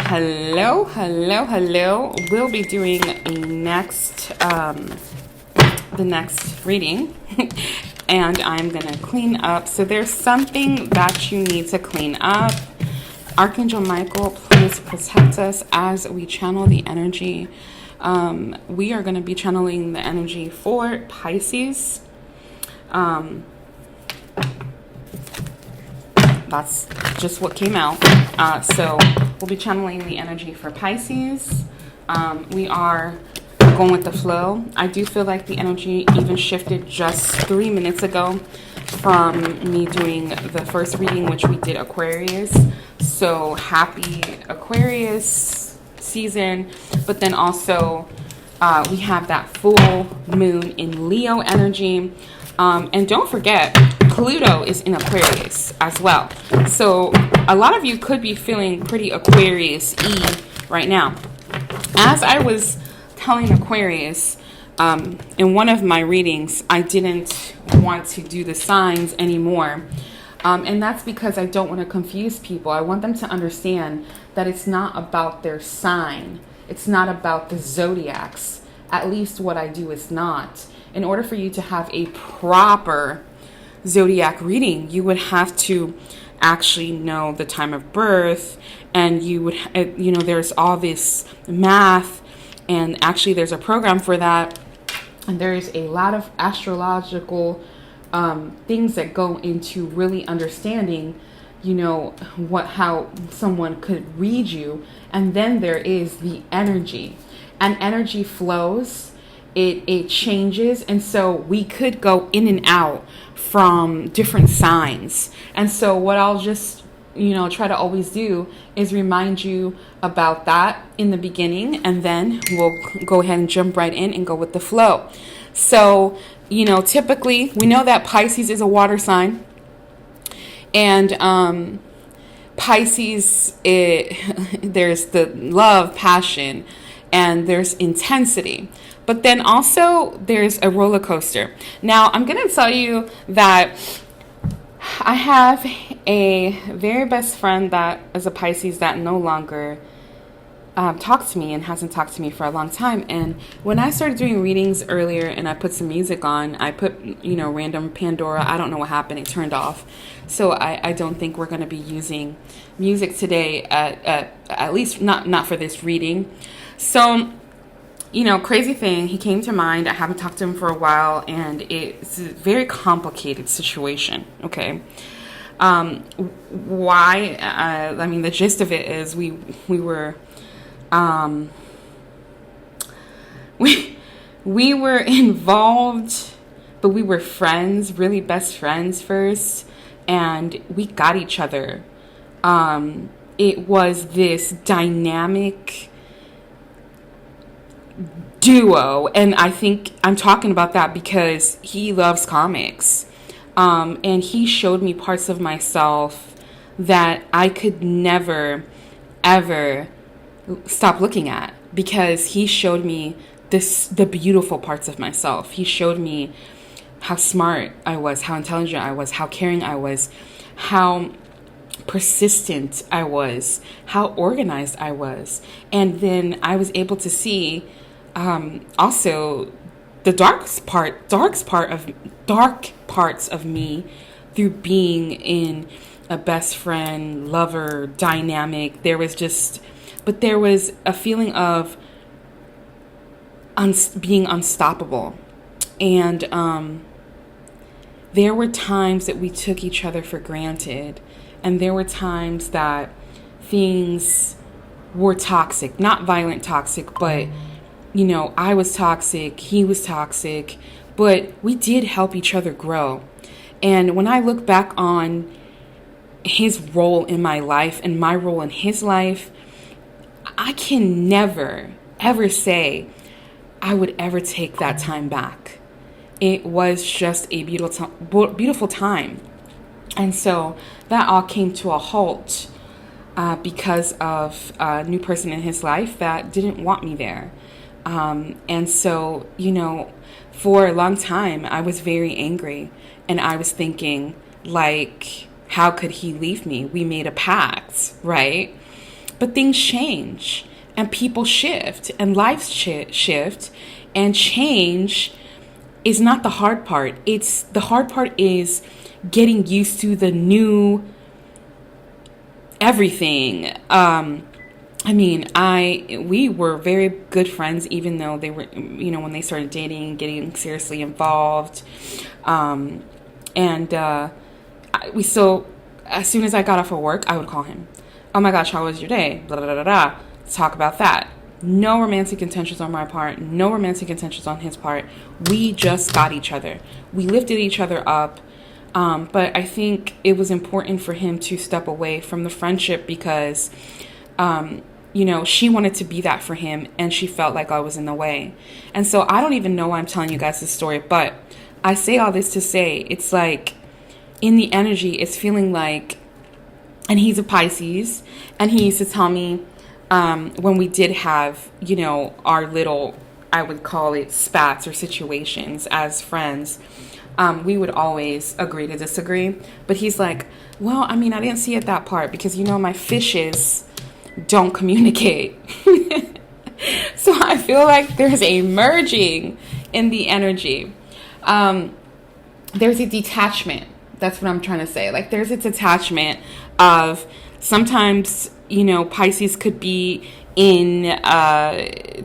Hello. We'll be doing the next reading, and I'm gonna clean up. So there's something that you need to clean up. Archangel Michael, please protect us as we channel the energy. We are going to be channeling the energy for Pisces. That's just what came out. So we'll be channeling the energy for Pisces. We are going with the flow. I do feel like the energy even shifted just 3 minutes ago from me doing the first reading, which we did Aquarius. So happy Aquarius season. But then also we have that full moon in Leo energy. And don't forget, Pluto is in Aquarius as well. So a lot of you could be feeling pretty Aquarius-y right now. As I was telling Aquarius, in one of my readings, I didn't want to do the signs anymore. And that's because I don't want to confuse people. I want them to understand that it's not about their sign. It's not about the zodiacs. At least what I do is not. In order for you to have a proper zodiac reading, you would have to actually know the time of birth, and you would, there's all this math, and actually there's a program for that, and there's a lot of astrological things that go into really understanding, how someone could read you. And then there is the energy, and energy flows. It changes, and so we could go in and out from different signs. And so what I'll just try to always do is remind you about that in the beginning, and then we'll go ahead and jump right in and go with the flow. So typically we know that Pisces is a water sign, and Pisces, there's the love, passion, and there's intensity. But then also there's a roller coaster. Now, I'm going to tell you that I have a very best friend that is a Pisces that no longer talks to me and hasn't talked to me for a long time. And when I started doing readings earlier and I put some music on, I put, random Pandora. I don't know what happened. It turned off. So I don't think we're going to be using music today, at least not for this reading. So, crazy thing, he came to mind. I haven't talked to him for a while, and it's a very complicated situation, okay? Why? The gist of it is we were involved, but we were friends, really best friends first, and we got each other. It was this dynamic duo, and I think I'm talking about that because he loves comics, and he showed me parts of myself that I could never ever stop looking at, because he showed me the beautiful parts of myself. He showed me how smart I was, how intelligent I was, how caring I was, how persistent I was, how organized I was. And then I was able to see also the dark parts of me through being in a best friend, lover, dynamic. There was a feeling of being unstoppable. And there were times that we took each other for granted. And there were times that things were toxic, not violent toxic, but I was toxic, he was toxic, but we did help each other grow. And when I look back on his role in my life and my role in his life, I can never, ever say I would ever take that time back. It was just a beautiful time. And so that all came to a halt because of a new person in his life that didn't want me there. And so, for a long time, I was very angry, and I was thinking, how could he leave me? We made a pact, right? But things change and people shift and lives shift, and change is not the hard part. The hard part is getting used to the new everything. We were very good friends, even though they were, when they started dating, getting seriously involved. We still, as soon as I got off of work, I would call him. Oh my gosh, how was your day? Blah, blah, blah, blah. Let's talk about that. No romantic intentions on my part. No romantic intentions on his part. We just got each other. We lifted each other up. But I think it was important for him to step away from the friendship because, she wanted to be that for him, and she felt like I was in the way. And so I don't even know why I'm telling you guys this story, but I say all this to say it's like in the energy, it's feeling like, and he's a Pisces, and he used to tell me when we did have, our little, I would call it spats or situations as friends, we would always agree to disagree. But he's like, well, I didn't see it that part because, my fishes don't communicate. So I feel like there's a merging in the energy. There's a detachment. That's what I'm trying to say. Like there's a detachment of sometimes, Pisces could be in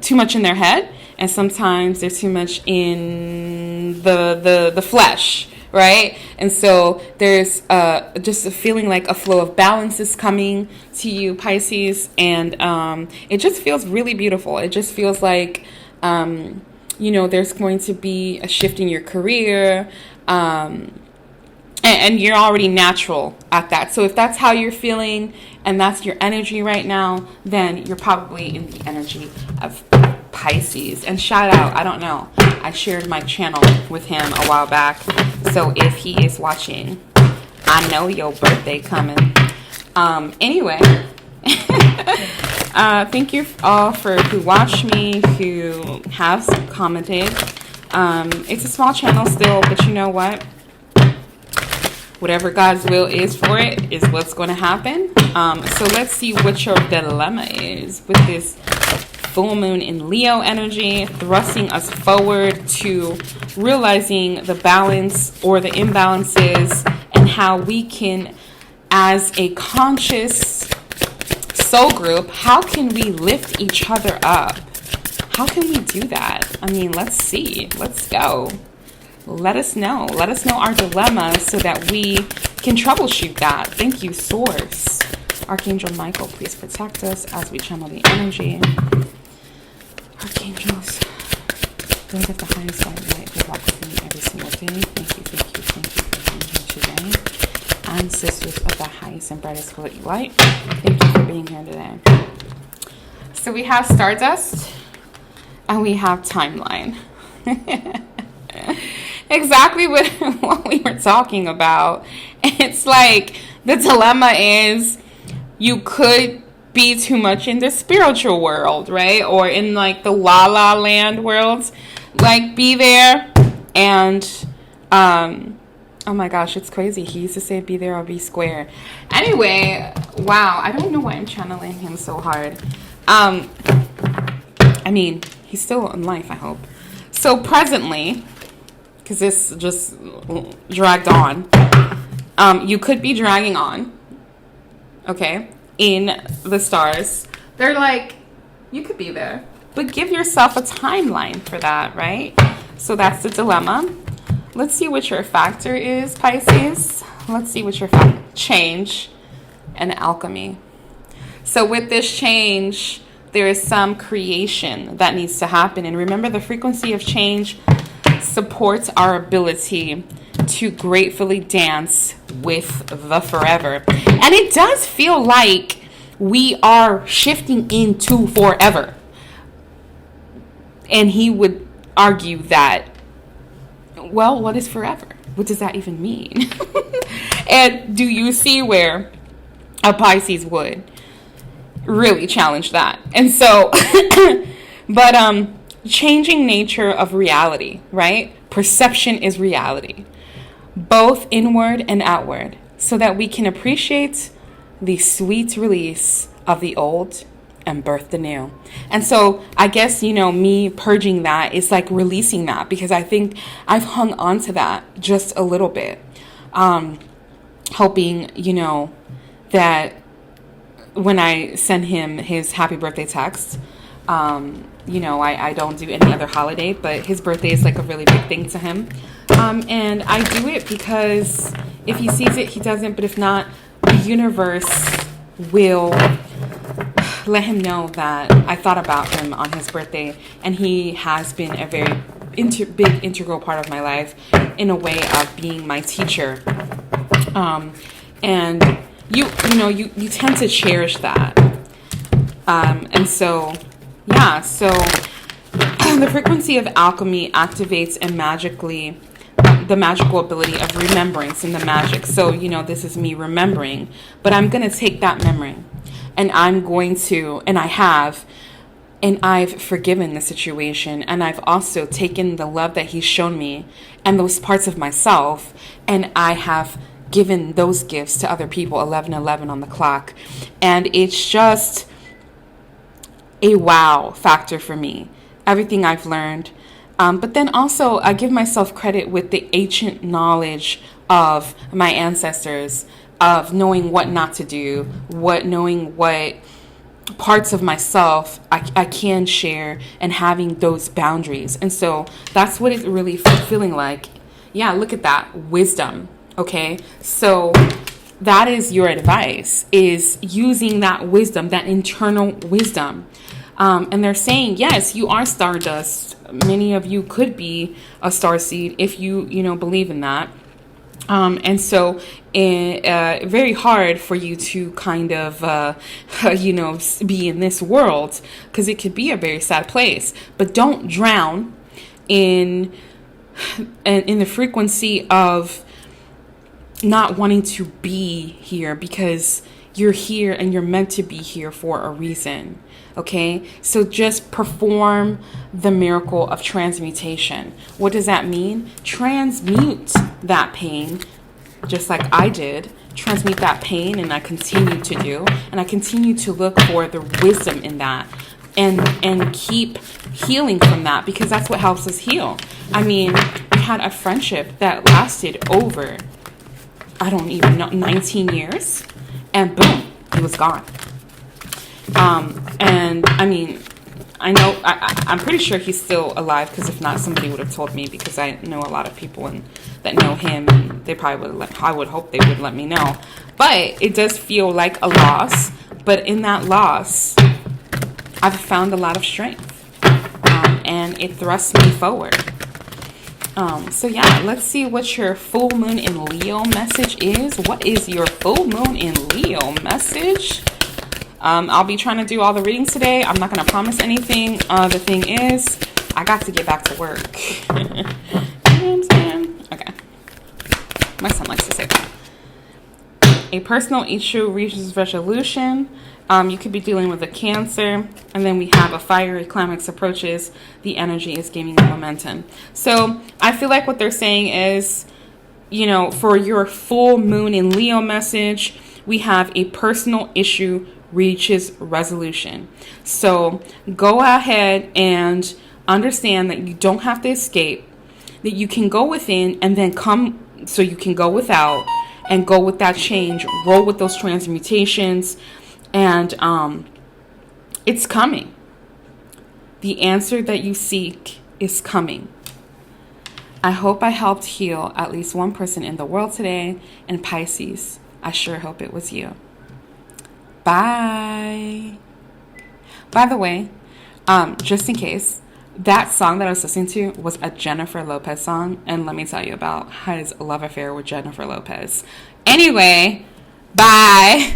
too much in their head, and sometimes there's too much in the flesh, right? And so there's just a feeling like a flow of balance is coming to you, Pisces, and it just feels really beautiful. It just feels like there's going to be a shift in your career, and you're already natural at that. So if that's how you're feeling and that's your energy right now, then you're probably in the energy of Pisces. And shout out, I don't know, I shared my channel with him a while back. So if he is watching, I know your birthday coming. Anyway, thank you all who watch me, who have commented. It's a small channel still, but you know what? Whatever God's will is for it is what's going to happen. So let's see what your dilemma is with this full moon in Leo energy, thrusting us forward to realizing the balance or the imbalances, and how we can, as a conscious soul group, how can we lift each other up? How can we do that? Let's see. Let's go. Let us know. Let us know our dilemma so that we can troubleshoot that. Thank you, Source. Archangel Michael, please protect us as we channel the energy. Archangels, those of the highest light who walk with me every single day. Thank you for being here today. And sisters of the highest and brightest light, thank you for being here today. So we have Stardust and we have Timeline. Exactly what we were talking about. It's like the dilemma is you could be too much in the spiritual world, right? Or in like the la la land world. Like be there and oh my gosh, it's crazy. He used to say be there or be square. Anyway, wow, I don't know why I'm channeling him so hard. He's still in life, I hope. So presently, because this just dragged on, you could be dragging on, okay, in the stars. They're like, you could be there, but give yourself a timeline for that, right? So that's the dilemma. Let's see what your factor is, Pisces. Let's see what your change and alchemy. So with this change, there is some creation that needs to happen. And remember, the frequency of change supports our ability to gratefully dance with the forever. And it does feel like we are shifting into forever. And he would argue that, well, what is forever? What does that even mean? And do you see where a Pisces would really challenge that? And so, but changing nature of reality, right? Perception is reality, both inward and outward, so that we can appreciate the sweet release of the old and birth the new. And so I guess, me purging that is like releasing that, because I think I've hung on to that just a little bit. Hoping, that when I send him his happy birthday text, I don't do any other holiday, but his birthday is like a really big thing to him. And I do it because if he sees it, he doesn't. But if not, the universe will let him know that I thought about him on his birthday. And he has been a very big integral part of my life in a way of being my teacher. And you tend to cherish that. And so, yeah, so the frequency of alchemy activates the magical ability of remembrance and the magic. So, this is me remembering, but I'm going to take that memory and I've forgiven the situation. And I've also taken the love that he's shown me and those parts of myself, and I have given those gifts to other people. 11:11 on the clock. And it's just a wow factor for me, everything I've learned. But then also I give myself credit with the ancient knowledge of my ancestors, of knowing what not to do, knowing what parts of myself I can share, and having those boundaries. And so that's what it's really feeling like. Yeah, look at that. Wisdom. Okay, so that is your advice, is using that wisdom, that internal wisdom. And they're saying, yes, you are stardust. Many of you could be a starseed if you believe in that. And so very hard for you to kind of, be in this world, because it could be a very sad place. But don't drown in the frequency of not wanting to be here, because you're here and you're meant to be here for a reason. Okay, so just perform the miracle of transmutation. What does that mean? Transmute that pain, just like I did. Transmute that pain, and I continue to do, and I continue to look for the wisdom in that, and keep healing from that, because that's what helps us heal. I mean, we had a friendship that lasted over, I don't even know, 19 years, and boom, he was gone. And I mean, I know, I'm pretty sure he's still alive, because if not, somebody would have told me, because I know a lot of people that know him, and they probably I would hope they would let me know. But it does feel like a loss, but in that loss, I've found a lot of strength, and it thrusts me forward. So yeah, let's see what your full moon in Leo message is. What is your full moon in Leo message? I'll be trying to do all the readings today. I'm not going to promise anything. The thing is, I got to get back to work. You know what I'm saying? Okay. My son likes to say that. A personal issue reaches resolution. You could be dealing with a Cancer. And then we have a fiery climax approaches. The energy is gaining momentum. So I feel like what they're saying is, for your full moon in Leo message, we have a personal issue reaches resolution. So go ahead and understand that you don't have to escape, that you can go within and then come, so you can go without and go with that change, roll with those transmutations, and it's coming. The answer that you seek is coming. I hope I helped heal at least one person in the world today. And Pisces, I sure hope it was you. Bye. By the way, just in case, that song that I was listening to was a Jennifer Lopez song. And let me tell you about his love affair with Jennifer Lopez. Anyway, bye.